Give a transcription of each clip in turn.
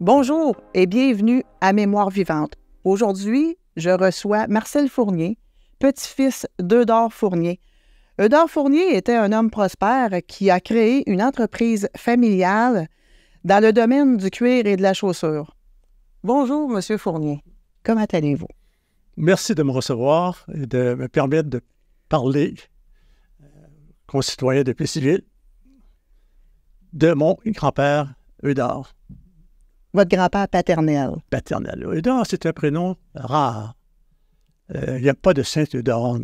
Bonjour et bienvenue à Mémoire vivante. Aujourd'hui, je reçois Marcel Fournier, petit-fils d'Eudore Fournier. Eudore Fournier était un homme prospère qui a créé une entreprise familiale dans le domaine du cuir et de la chaussure. Bonjour, Monsieur Fournier. Comment allez-vous? Merci de me recevoir et de me permettre de parler, concitoyen de Plessisville, de mon grand-père Eudore. Votre grand-père paternel. Paternel. Eudore, c'est un prénom rare. Il n'y a pas de saint Eudore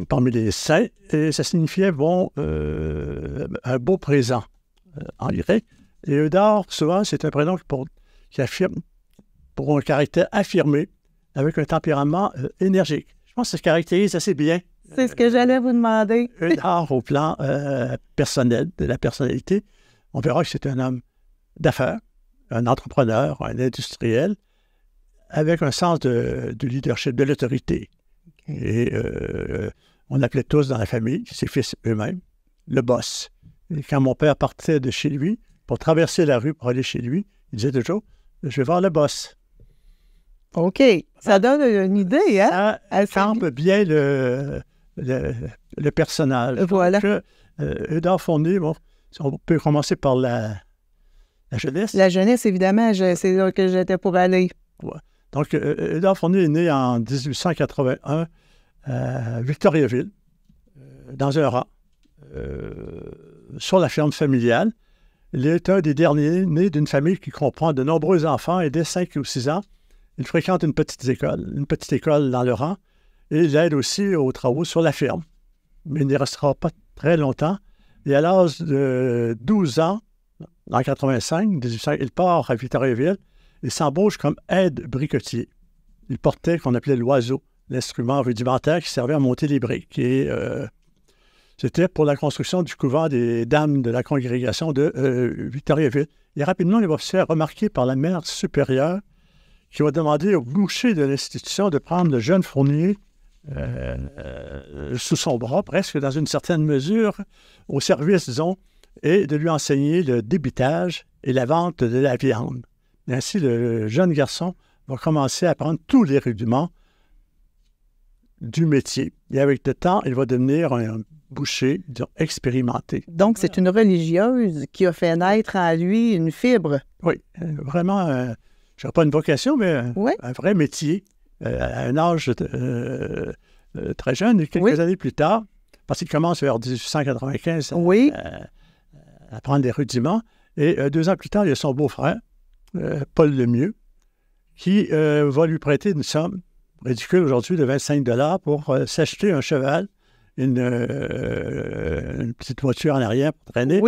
parmi les saints, et ça signifiait un beau présent en grec. Et Eudore, souvent, c'est un prénom qui affirme pour un caractère affirmé, avec un tempérament énergique. Je pense que ça se caractérise assez bien. C'est ce que j'allais vous demander. Eudore au plan personnel, de la personnalité. On verra que c'est un homme d'affaires, un entrepreneur, un industriel, avec un sens de leadership, de l'autorité. Et on appelait tous dans la famille, ses fils eux-mêmes, le boss. Et quand mon père partait de chez lui, pour traverser la rue pour aller chez lui, il disait toujours « Je vais voir le boss ». OK. Ça donne une idée, hein? Ça campe bien le personnage. Voilà. Donc, Eudore Fournier, on peut commencer par la jeunesse. La jeunesse, évidemment, c'est là que j'étais pour aller. Ouais. Donc, Eudore Fournier est né en 1881 à Victoriaville, dans un rang, sur la ferme familiale. Il est un des derniers nés d'une famille qui comprend de nombreux enfants, et dès 5 ou 6 ans, il fréquente une petite école dans le rang, et il aide aussi aux travaux sur la ferme. Mais il n'y restera pas très longtemps. Et à l'âge de 12 ans, en 1885, il part à Victoriaville et s'embauche comme aide-bricotier. Il portait, qu'on appelait l'oiseau, l'instrument rudimentaire qui servait à monter les briques. Et c'était pour la construction du couvent des dames de la congrégation de Victoriaville. Et rapidement, il va se faire remarquer par la mère supérieure qui va demander au boucher de l'institution de prendre le jeune Fournier sous son bras, presque dans une certaine mesure, au service, disons, et de lui enseigner le débitage et la vente de la viande. Et ainsi, le jeune garçon va commencer à apprendre tous les rudiments du métier. Et avec le temps, il va devenir un boucher, disons, expérimenté. Donc, c'est une religieuse qui a fait naître en lui une fibre. Oui, vraiment, je ne dirais pas une vocation, mais un vrai métier, à un âge très jeune. Et quelques années plus tard, parce qu'il commence vers 1895 à apprendre les rudiments, et 2 ans plus tard, il y a son beau-frère, Paul Lemieux, qui va lui prêter une somme ridicule aujourd'hui de 25 $ pour s'acheter un cheval, une petite voiture en arrière pour traîner,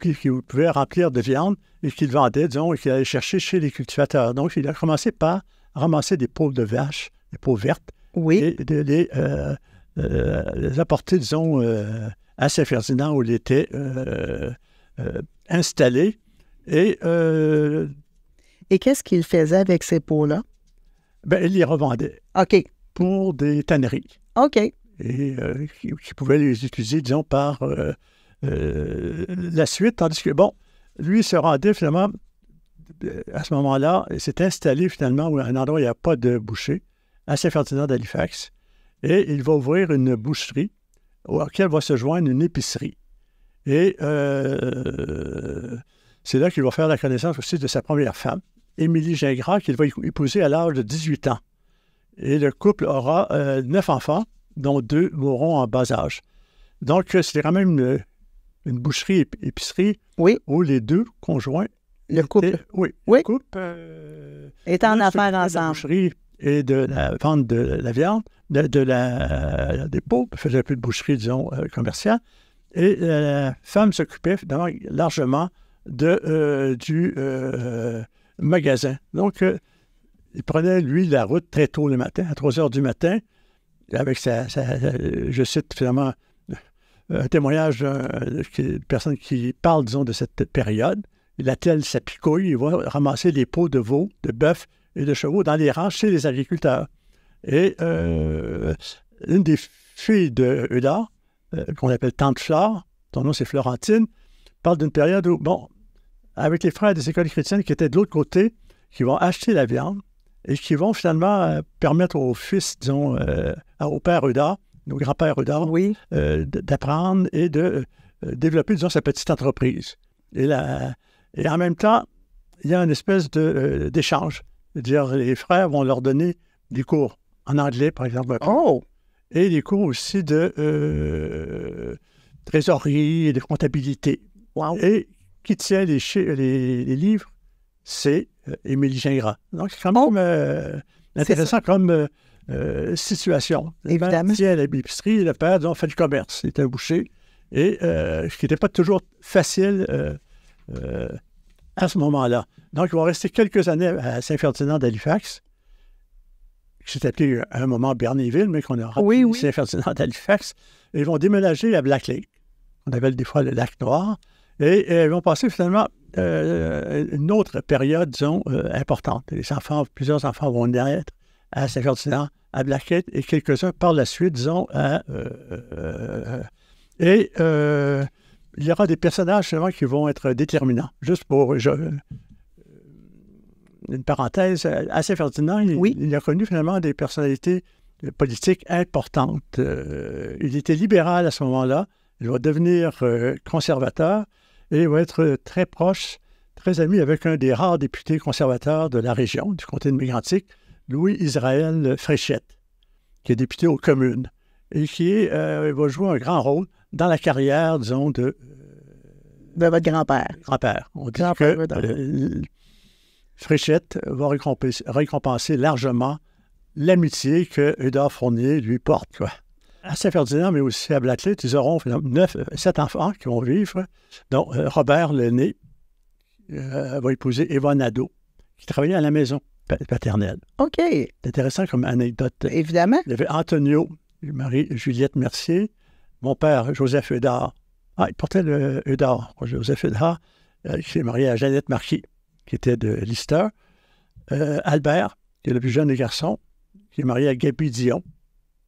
qu'il pouvait remplir de viande et qu'il vendait, disons, et qu'il allait chercher chez les cultivateurs. Donc, il a commencé par ramasser des peaux de vache, des peaux vertes, et de les apporter, disons, à Saint-Ferdinand où il était installé. Et qu'est-ce qu'il faisait avec ces peaux-là? Il les revendait. OK. Pour des tanneries. OK. Et qui pouvaient les utiliser, disons, par la suite. Tandis que, lui se rendait finalement, à ce moment-là, il s'est installé finalement à un endroit où il n'y a pas de boucher, à Saint-Ferdinand d'Halifax. Et il va ouvrir une boucherie auquel va se joindre une épicerie. Et c'est là qu'il va faire la connaissance aussi de sa première femme, Émilie Gingras, qu'il va épouser à l'âge de 18 ans. Et le couple aura 9 enfants, dont 2 mourront en bas âge. Donc, c'était quand même une boucherie-épicerie où les 2 conjoints... Le couple. Le couple... est en affaires ensemble. De la boucherie et de la vente de la viande, des peaux, faisait un peu de boucherie, disons, commerciale. Et la femme s'occupait finalement largement du magasin. Donc, il prenait, lui, la route très tôt le matin, à 3 heures du matin, avec je cite finalement un témoignage d'une personne qui parle, disons, de cette période. Il attelle sa picouille, il va ramasser les peaux de veau, de bœuf et de chevaux dans les rangs chez les agriculteurs. Et une des filles de Eudore, qu'on appelle Tante Flore, son nom c'est Florentine, parle d'une période où, avec les frères des écoles chrétiennes qui étaient de l'autre côté, qui vont acheter la viande et qui vont finalement permettre aux fils, disons, au père Eudard, nos grands-pères Eudard, Oui. d'apprendre et de développer, disons, sa petite entreprise. Et en même temps, il y a une espèce d'échange. C'est-à-dire, les frères vont leur donner des cours en anglais, par exemple, Oh! et des cours aussi de trésorerie et de comptabilité. Wow! Et qui tient les livres, c'est Émilie Gingras. Donc, c'est quand même intéressant comme situation. Évidemment. Il tient l'épicerie, le père, disons, fait le commerce. Il était un boucher. Et ce qui n'était pas toujours facile à ce moment-là. Donc, ils vont rester quelques années à Saint-Ferdinand d'Halifax, qui s'est appelé à un moment Bernieville, mais qu'on a rappelé Saint-Ferdinand d'Halifax. Et ils vont déménager à Black Lake. On appelle des fois le lac Noir. Et ils vont passer finalement une autre période, disons, importante. Plusieurs enfants vont naître à Saint-Ferdinand, à Black Lake, et quelques-uns par la suite, disons, il y aura des personnages finalement qui vont être déterminants. Juste pour une parenthèse, à Saint-Ferdinand, il a connu finalement des personnalités politiques importantes. Il était libéral à ce moment-là. Il va devenir conservateur et il va être très proche, très ami avec un des rares députés conservateurs de la région, du comté de Mégantic, Louis-Israël Fréchette, qui est député aux communes et qui va jouer un grand rôle dans la carrière, disons, de votre grand-père. Grand-père. On dit que Fréchette va récompenser largement l'amitié que Eudard Fournier lui porte, quoi. À Saint-Ferdinand, mais aussi à Black Lake, ils auront 7 enfants qui vont vivre, dont Robert l'aîné va épouser Eva Nadeau, qui travaillait à la maison paternelle. OK. C'est intéressant comme anecdote. Évidemment. Il y avait Antonio, Marie-Juliette Mercier, mon père, Joseph Eudard. Il portait le Eudard, Joseph Eudard, qui s'est marié à Jeannette Marquis, qui était de Lister. Albert, qui est le plus jeune des garçons, qui est marié à Gaby Dion,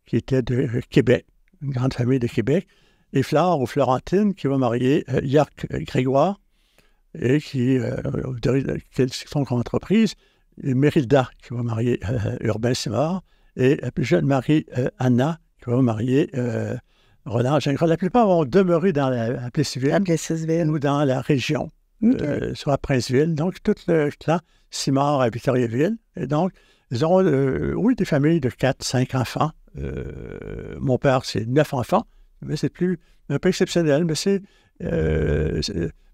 qui était de Québec, une grande famille de Québec. Et Flore ou Florentine, qui va marier York Grégoire, et qui font comme entreprise. Et Mérida, qui va marier Urbain Simard. Et la plus jeune Marie Anna, qui va marier Roland Gingras. La plupart vont demeurer dans la Plessisville ou dans la région, soit à Princeville. Donc, tout le clan Simard à Victoriaville. Et donc, ils ont, des familles de 4-5 enfants. Mon père, c'est 9 enfants, mais c'est un peu exceptionnel. Mais c'est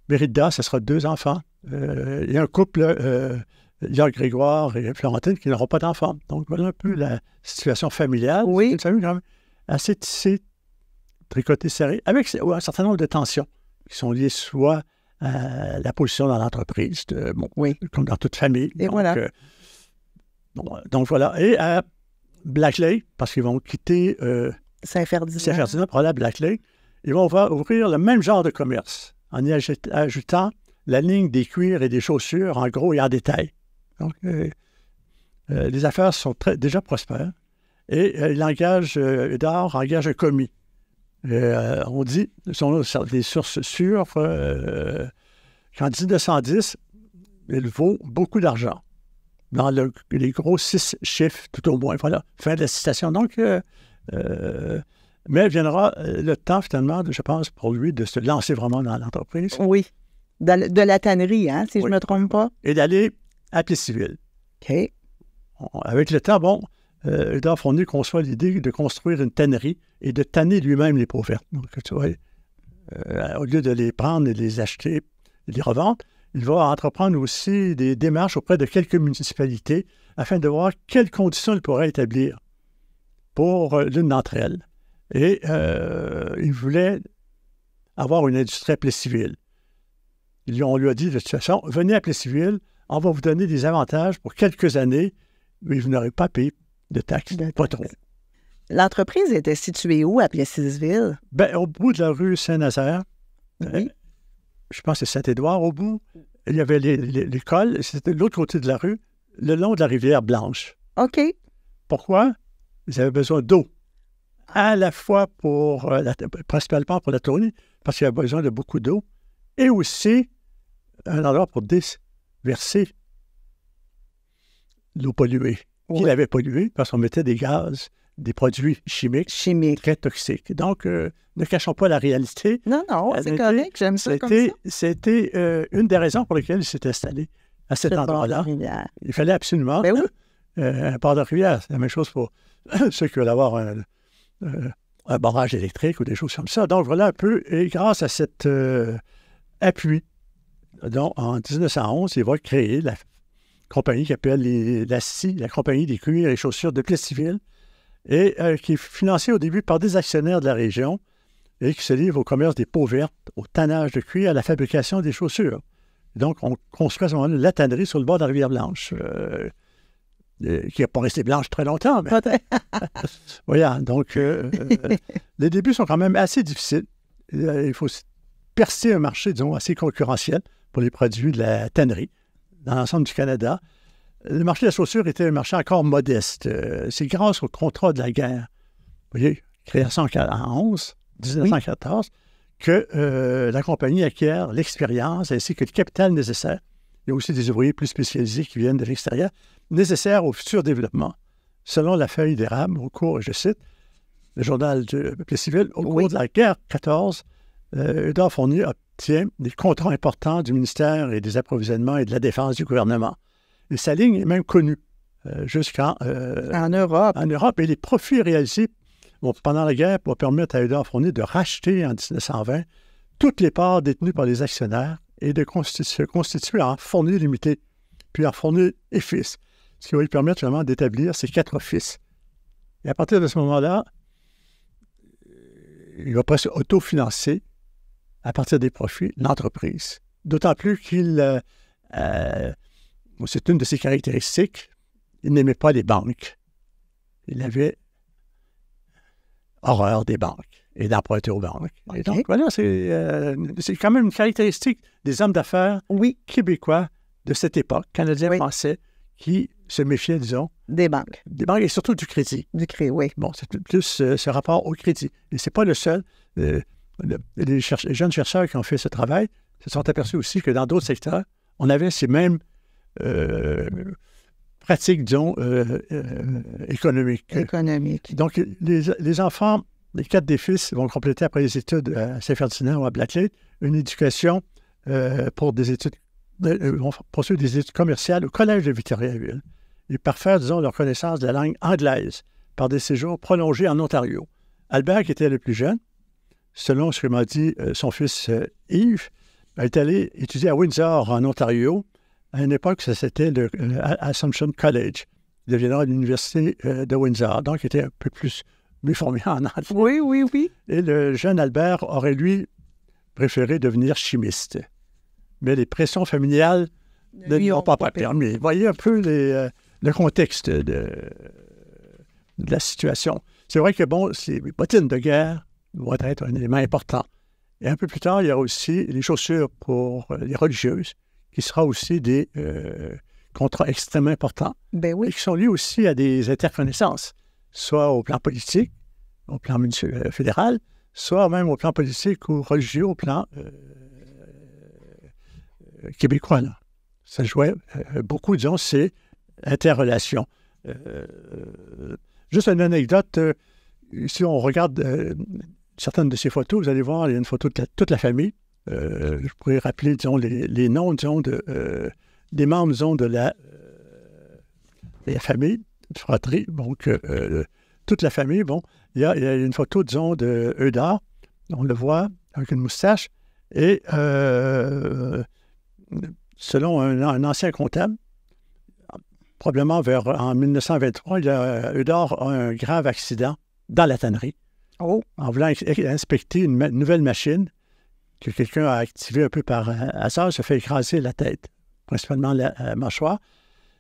Mérida, ce sera 2 enfants. Il y a un couple, Jacques Grégoire et Florentine, qui n'auront pas d'enfants. Donc, voilà un peu la situation familiale. Oui. C'est une famille quand même assez tissée, tricotée, serrée, avec un certain nombre de tensions qui sont liées soit à la position dans l'entreprise, comme dans toute famille. Et voilà. Donc, voilà. Et à Black Lake, parce qu'ils vont quitter Saint-Ferdinand pour aller à Black Lake, ils vont ouvrir le même genre de commerce en y ajoutant la ligne des cuirs et des chaussures en gros et en détail. Donc, les affaires sont déjà prospères. Et Eudard engage un commis. On dit, ce sont des sources sûres, qu'en 1910, il vaut beaucoup d'argent. Dans les gros 6 chiffres, tout au moins. Voilà, fin de la citation. Donc, mais viendra le temps, finalement, je pense, pour lui, de se lancer vraiment dans l'entreprise. Oui. De la tannerie, si je ne me trompe pas. Et d'aller à Plessisville. OK. Avec le temps, Eudard Fournier conçoit l'idée de construire une tannerie et de tanner lui-même les peaux vertes. Donc, tu vois, au lieu de les prendre et de les acheter et de les revendre, il va entreprendre aussi des démarches auprès de quelques municipalités afin de voir quelles conditions il pourrait établir pour l'une d'entre elles. Et il voulait avoir une industrie à Plessisville. On lui a dit, de toute façon, venez à Plessisville, on va vous donner des avantages pour quelques années, mais vous n'aurez pas payé de taxes, pas trop. L'entreprise était située où à Plessisville? Au bout de la rue Saint-Nazaire. Oui. Je pense que c'est Saint-Édouard au bout. Il y avait l'école, c'était de l'autre côté de la rue, le long de la rivière Blanche. OK. Pourquoi? Ils avaient besoin d'eau. À la fois principalement pour la tournée, parce qu'il y avait besoin de beaucoup d'eau, et aussi un endroit pour déverser l'eau polluée. Oui. Qu'il avait polluée parce qu'on mettait des gaz, des produits chimiques très toxiques. Donc, ne cachons pas la réalité. Non, c'est correct, j'aime ça comme ça. C'était une des raisons pour lesquelles il s'est installé à cet endroit-là. Il fallait absolument un port de rivière. C'est la même chose pour ceux qui veulent avoir un barrage électrique ou des choses comme ça. Donc, voilà un peu. Et grâce à cet appui, donc, en 1911, il va créer la compagnie qui s'appelle la SCI, la compagnie des cuirs et chaussures de Plessisville, et qui est financée au début par des actionnaires de la région et qui se livre au commerce des peaux vertes, au tannage de cuir, à la fabrication des chaussures. Donc, on construit à ce moment-là la tannerie sur le bord de la rivière Blanche, qui n'a pas resté blanche très longtemps. Mais... voilà, donc les débuts sont quand même assez difficiles. Il faut percer un marché, disons, assez concurrentiel pour les produits de la tannerie dans l'ensemble du Canada. Le marché de la chaussure était un marché encore modeste. C'est grâce au contrat de la guerre, vous voyez, créé en 1914, que la compagnie acquiert l'expérience ainsi que le capital nécessaire. Il y a aussi des ouvriers plus spécialisés qui viennent de l'extérieur, nécessaires au futur développement. Selon la feuille d'érable, au cours, je cite, le journal de Plessisville, au cours de la guerre 14, Eudore Fournier obtient des contrats importants du ministère et des approvisionnements et de la défense du gouvernement. Et sa ligne est même connue jusqu'en en Europe. En Europe. Et les profits réalisés pendant la guerre vont permettre à Eudore Fournier de racheter en 1920 toutes les parts détenues par les actionnaires et de se constituer en Fournier limité, puis en Fournier et fils, ce qui va lui permettre vraiment d'établir ses 4 fils. Et à partir de ce moment-là, il va presque autofinancer, à partir des profits, l'entreprise. D'autant plus qu'il... c'est une de ses caractéristiques. Il n'aimait pas les banques. Il avait horreur des banques et d'emprunter aux banques. Okay. Et donc, voilà, c'est quand même une caractéristique des hommes d'affaires québécois de cette époque, canadiens-français, qui se méfiaient, disons... Des banques. Des banques et surtout du crédit. Du crédit, oui. Bon, c'est plus ce rapport au crédit. Et ce n'est pas le seul. Les jeunes chercheurs qui ont fait ce travail se sont aperçus aussi que dans d'autres secteurs, on avait ces mêmes pratiques, disons, économiques. Donc, les enfants, les 4 des fils vont compléter après les études à Saint-Ferdinand ou à Blacklead une éducation pour des études, vont poursuivre des études commerciales au Collège de Victoriaville et parfaire, disons, leur connaissance de la langue anglaise par des séjours prolongés en Ontario. Albert, qui était le plus jeune, selon ce que m'a dit son fils Yves, est allé étudier à Windsor, en Ontario. À une époque, c'était le Assumption College. Il deviendra l'université de Windsor, donc il était un peu plus mieux formé en anglais. Oui. Et le jeune Albert aurait, lui, préféré devenir chimiste. Mais les pressions familiales ne lui ont pas permis. Vous voyez un peu le contexte de la situation. C'est vrai que, bon, ces bottines de guerre vont être un élément important. Et un peu plus tard, il y aura aussi les chaussures pour les religieuses, qui sera aussi des contrats extrêmement importants, et qui sont liés aussi à des interconnaissances, soit au plan politique, au plan fédéral, soit même au plan politique ou religieux, au plan québécois. Là. Ça jouait beaucoup, disons, ces interrelations. Juste une anecdote, si on regarde certaines de ces photos, vous allez voir, il y a une photo de toute la famille. Je pourrais rappeler, disons, les noms, disons, des membres, disons, de la famille, de fratrie. Donc, toute la famille, bon, il y a une photo, disons, de Eudore, on le voit, avec une moustache, et selon un ancien comptable, probablement en 1923, Eudore a un grave accident dans la tannerie. En voulant inspecter une nouvelle machine que quelqu'un a activée un peu par hasard, se fait écraser la tête, principalement la mâchoire.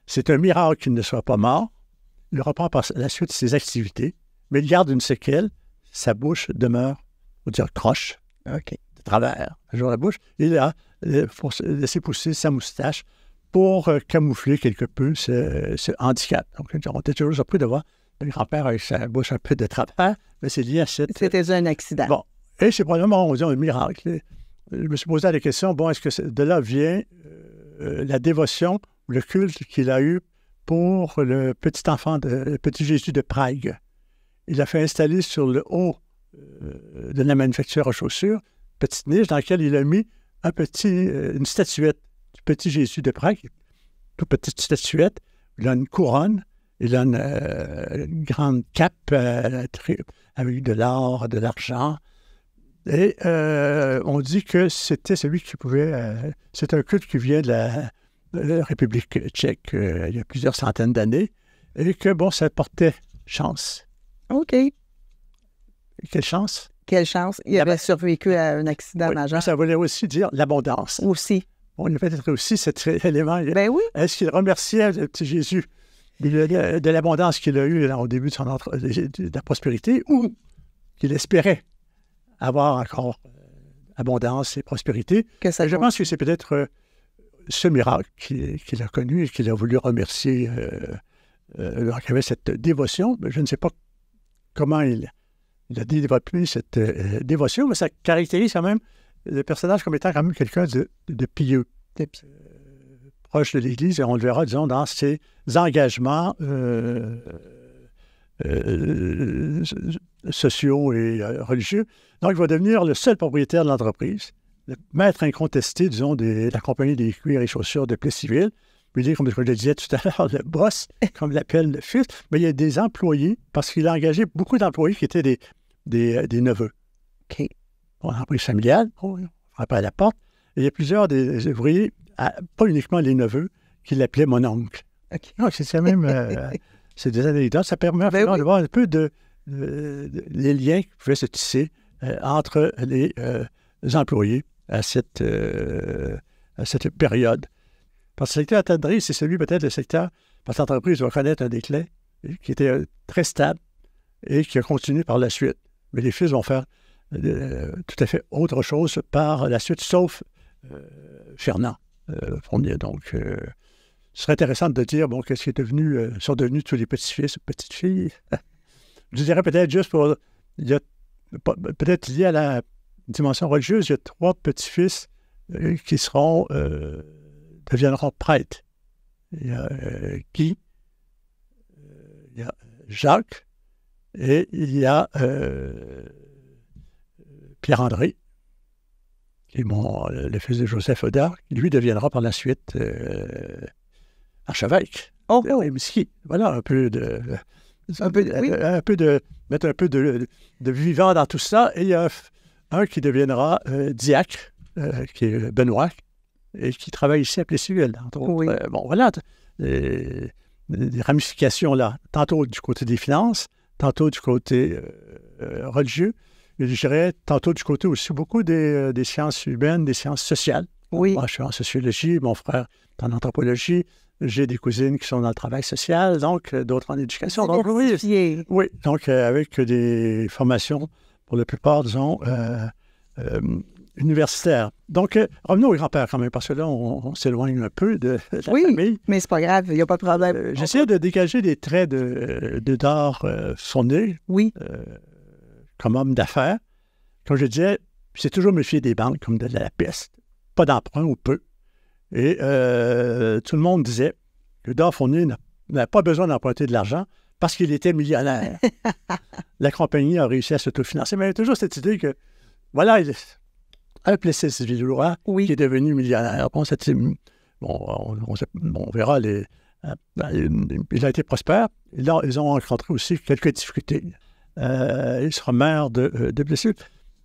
C'est un miracle qu'il ne soit pas mort. Il reprend par la suite ses activités, mais il garde une séquelle. Sa bouche demeure, on va dire, croche, de travers, toujours la bouche. Il a laissé pousser sa moustache pour camoufler quelque peu ce handicap. Donc, on était toujours surpris de voir le grand-père avec sa bouche un peu de travers, mais c'est lié à cette... C'était un accident. Bon, et c'est probablement, on dit, un miracle. je me suis posé la question, bon, est-ce que de là vient la dévotion, le culte qu'il a eu pour le petit enfant, le petit Jésus de Prague. Il a fait installer sur le haut de la manufacture à chaussures, une petite niche dans laquelle il a mis une statuette du petit Jésus de Prague, toute petite statuette. Il a une couronne, il a une grande cape avec de l'or, de l'argent. Et on dit que c'était celui qui pouvait... c'est un culte qui vient de la République tchèque il y a plusieurs centaines d'années, et que, bon, ça portait chance. OK. Quelle chance? Quelle chance. Il avait survécu à un accident majeur. Ça voulait aussi dire l'abondance. Aussi. On a peut-être aussi cet élément. Ben oui. Est-ce qu'il remerciait le petit Jésus de l'abondance qu'il a eue au début de la prospérité, ou qu'il espérait avoir encore abondance et prospérité? Je pense que c'est peut-être ce miracle qu'il a connu et qu'il a voulu remercier alors qu'il avait cette dévotion. Je ne sais pas comment il a développé cette dévotion, mais ça caractérise quand même le personnage comme étant quand même quelqu'un de pieux, proche de l'Église, et on le verra, disons, dans ses engagements sociaux et religieux. Donc, il va devenir le seul propriétaire de l'entreprise, le maître incontesté, disons, de la compagnie des cuirs et chaussures de Plessisville. Il est, comme je le disais tout à l'heure, le boss, comme l'appelle le fils. Mais il y a des employés, parce qu'il a engagé beaucoup d'employés qui étaient des neveux. OK. On a entreprise familiale, on frappe à la porte. Et il y a plusieurs des ouvriers, pas uniquement les neveux, qui l'appelaient mon oncle. OK. Donc, c'est quand même... c'est des anecdotes. Ça permet de voir un peu les liens qui pouvaient se tisser entre les employés à cette période. Parce que le secteur attendri, c'est celui peut-être le secteur, parce que l'entreprise va connaître un déclin qui était très stable et qui a continué par la suite. Mais les fils vont faire tout à fait autre chose par la suite, sauf Fernand Fournier. Donc, ce serait intéressant de dire, bon, qu'est-ce qui sont devenus tous les petits-fils ou petites-filles. Je dirais peut-être juste peut-être lié à la dimension religieuse, il y a 3 petits-fils qui deviendront prêtres. Il y a Guy, il y a Jacques et il y a Pierre-André, qui est le fils de Joseph Audard, qui lui deviendra par la suite archevêque. Oh! Voilà, mettre un peu de vivant dans tout ça. Et il y a un qui deviendra diacre, qui est Benoît, et qui travaille ici à Plessisville, entre autres. Oui. Bon, voilà, des ramifications là, tantôt du côté des finances, tantôt du côté religieux, et je dirais tantôt du côté aussi beaucoup des sciences humaines, des sciences sociales. Oui. Moi, je suis en sociologie, mon frère est en anthropologie, j'ai des cousines qui sont dans le travail social, donc d'autres en éducation. Donc, oui, donc avec des formations, pour la plupart, disons, universitaires. Donc, revenons au grand-père quand même, parce que là, on s'éloigne un peu de la famille. Oui, mais c'est pas grave, il n'y a pas de problème. J'essaie de dégager des traits de Dard Fournier, comme homme d'affaires. Comme je disais, c'est toujours méfié des banques comme de la peste. Pas d'emprunt ou peu. Et tout le monde disait que Dard Fournier n'avait pas besoin d'emprunter de l'argent parce qu'il était millionnaire. La compagnie a réussi à s'autofinancer. Mais il y a toujours cette idée que, voilà, un Plessis-Villois qui est devenu millionnaire. Bon, on verra, il a été prospère. Et là, ils ont rencontré aussi quelques difficultés. Il sera maire de Plessis.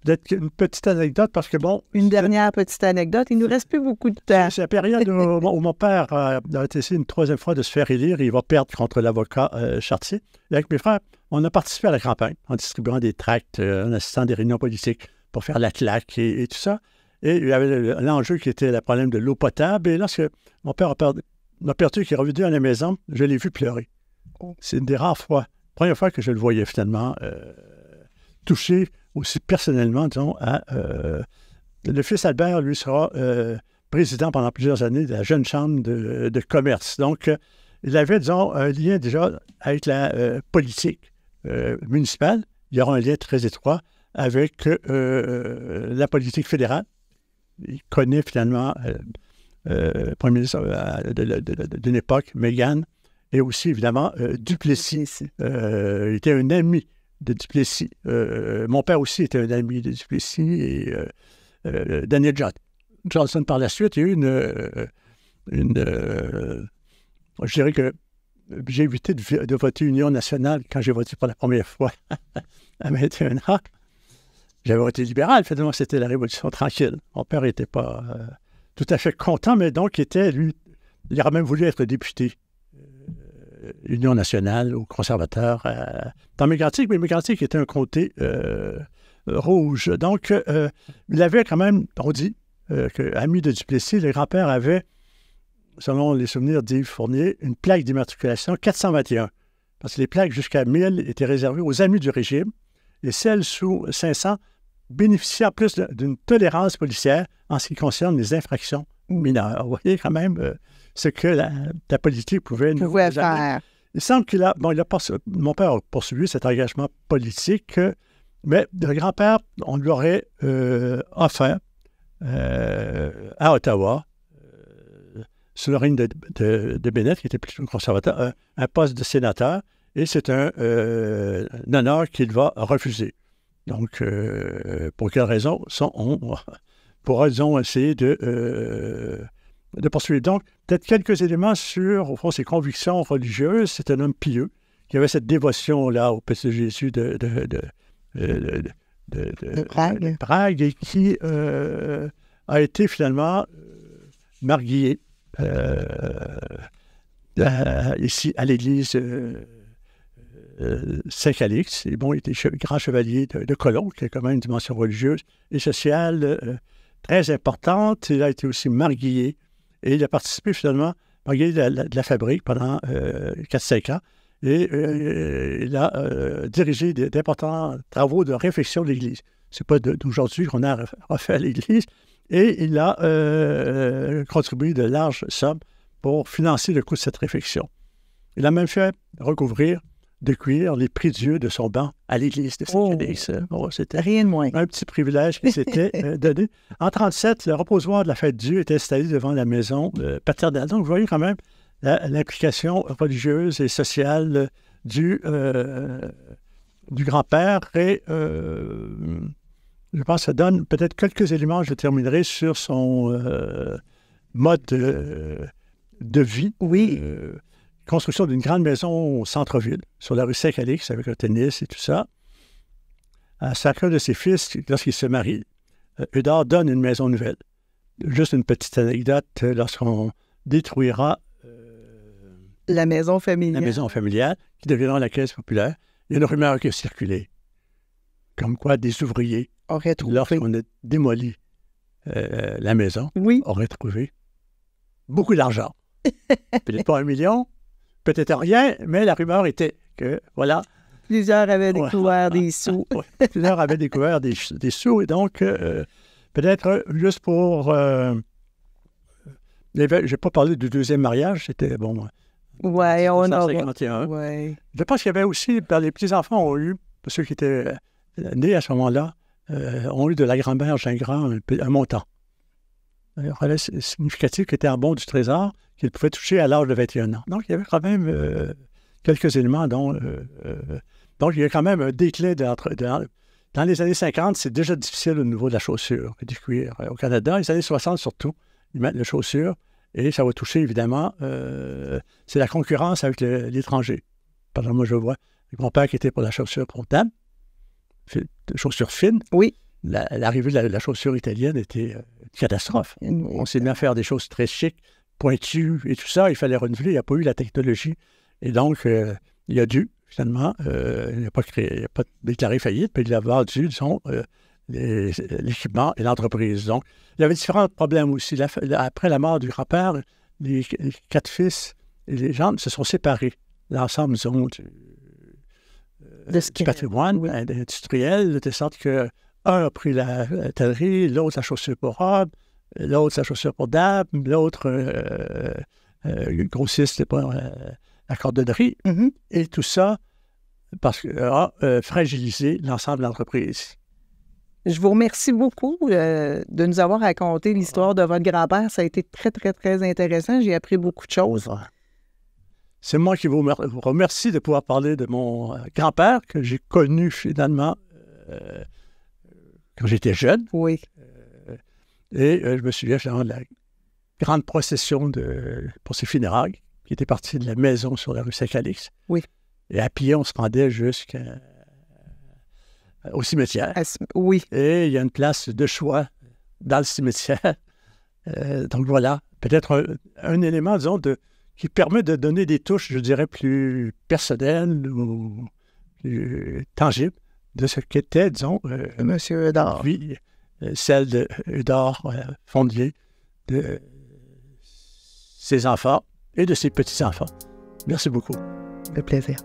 Peut-être une petite anecdote, parce que bon... Une dernière petite anecdote. Il ne nous reste plus beaucoup de temps. C'est la période où mon père a essayé une 3e fois de se faire élire. Il va perdre contre l'avocat Chartier. Et avec mes frères, on a participé à la campagne en distribuant des tracts, en assistant à des réunions politiques pour faire la claque et tout ça. Et il y avait l'enjeu qui était le problème de l'eau potable. Et lorsque mon père m'a perdu, qu'il est revenu à la maison, je l'ai vu pleurer. C'est une des rares fois, première fois que je le voyais finalement touché aussi personnellement, disons, le fils Albert, lui, sera président pendant plusieurs années de la jeune chambre de commerce. Donc, il avait, disons, un lien déjà avec la politique municipale. Il y aura un lien très étroit avec la politique fédérale. il connaît finalement premier ministre d'une époque, Meighen, et aussi, évidemment, Duplessis. Il était un ami de Duplessis. Mon père aussi était un ami de Duplessis et Daniel Johnson par la suite. Il y a eu je dirais que j'ai évité de voter Union nationale quand j'ai voté pour la première fois à 21 ans. J'avais voté libéral, finalement, c'était la Révolution tranquille. Mon père n'était pas tout à fait content, mais donc lui, il aurait même voulu être député Union nationale ou conservateur dans Mégantic, mais Mégantic était un comté rouge. Donc, il avait quand même, on dit, ami de Duplessis, le grand-père avait, selon les souvenirs d'Yves Fournier, une plaque d'immatriculation 421, parce que les plaques jusqu'à 1000 étaient réservées aux amis du régime, et celles sous 500 bénéficiaient en plus d'une tolérance policière en ce qui concerne les infractions mineures. Vous voyez quand même ce que la politique pouvait faire. Il semble mon père a poursuivi cet engagement politique, mais le grand-père, on lui aurait offert à Ottawa, sous le règne de Bennett, qui était plutôt conservateur, un poste de sénateur, et c'est un honneur qu'il va refuser. Donc, pour quelle raison? On pourra, disons, essayer de poursuivre. Donc, peut-être quelques éléments sur, au fond, ses convictions religieuses. C'est un homme pieux qui avait cette dévotion-là au Petit Jésus de Prague et qui a été finalement marguillé ici à l'église Saint-Calix. Et bon, il était grand chevalier de Cologne, qui a quand même une dimension religieuse et sociale très importante. Il a été aussi marguillé et il a participé finalement, marguillé de la fabrique pendant 4-5 ans. Et il a dirigé d'importants travaux de réfection de l'Église. Ce n'est pas d'aujourd'hui qu'on a refait l'Église. Et il a contribué de larges sommes pour financer le coût de cette réfection. Il a même fait recouvrir de cuir les prie-dieu de son banc à l'église de Saint-Calix. C'était rien de moins. Un petit privilège qui s'était donné. En 1937, le reposoir de la fête Dieu était installé devant la maison paternelle. Donc, vous voyez quand même l'implication religieuse et sociale du grand-père. Et je pense que ça donne peut-être quelques éléments. Je terminerai sur son mode de vie. Oui. Construction d'une grande maison au centre-ville, sur la rue Saint-Calix, avec un tennis et tout ça. À chacun de ses fils, lorsqu'il se marie, Eudard donne une maison nouvelle. Juste une petite anecdote, lorsqu'on détruira la maison familiale. La maison familiale, qui deviendra la caisse populaire, il y a une rumeur qui a circulé, comme quoi des ouvriers, lorsqu'on a démoli la maison, auraient trouvé beaucoup d'argent. Peut-être pas 1 million, peut-être rien, mais la rumeur était que, voilà. Plusieurs avaient découvert des sous. Plusieurs avaient découvert des sous, et donc, peut-être juste pour... je n'ai pas parlé du deuxième mariage, c'était, bon... Oui, on a... 1951. Ouais. Je pense qu'il y avait aussi, les petits-enfants ont eu, ceux qui étaient nés à ce moment-là, ont eu de la grand-mère Gingras un montant. Un relais significatif qui était en bon du Trésor, qu'il pouvait toucher à l'âge de 21 ans. Donc, il y avait quand même quelques éléments dont... donc, il y a quand même un déclin dans les années 50, c'est déjà difficile au niveau de la chaussure et du cuir. Au Canada, les années 60 surtout, ils mettent la chaussure et ça va toucher, évidemment, c'est la concurrence avec l'étranger. Par exemple, moi, je vois mon père qui était pour la chaussure pour dame, chaussure fine. Oui. L'arrivée de la chaussure italienne était une catastrophe. On s'est mis à faire des choses très chics, pointues et tout ça. Il fallait renouveler. Il n'y a pas eu la technologie. Et donc, il a dû, finalement, il n'a pas déclaré faillite, mais il a vendu, disons, l'équipement et l'entreprise. Donc, il y avait différents problèmes aussi. Après la mort du grand-père, les 4 fils et les gens se sont séparés. L'ensemble, disons, du patrimoine industriel, de sorte que un a pris la tannerie, l'autre la chaussure pour robe, l'autre la chaussure pour dame, l'autre grossiste pour la cordonnerie. Mm-hmm. Et tout ça a fragilisé l'ensemble de l'entreprise. Je vous remercie beaucoup de nous avoir raconté l'histoire de votre grand-père. Ça a été très, très, très intéressant. J'ai appris beaucoup de choses. C'est moi qui vous remercie de pouvoir parler de mon grand-père que j'ai connu finalement quand j'étais jeune. Oui. Et je me souviens de la grande procession pour ses funérailles, qui était partie de la maison sur la rue Saint-Calix. Oui. Et à pied, on se rendait jusqu'au cimetière. Oui. Et il y a une place de choix dans le cimetière. Donc voilà, peut-être un élément, disons, qui permet de donner des touches, je dirais, plus personnelles ou plus tangibles de ce qu'était, disons, Monsieur Eudard. Puis, celle de Eudard Fondier, de ses enfants et de ses petits-enfants. Merci beaucoup. Le plaisir.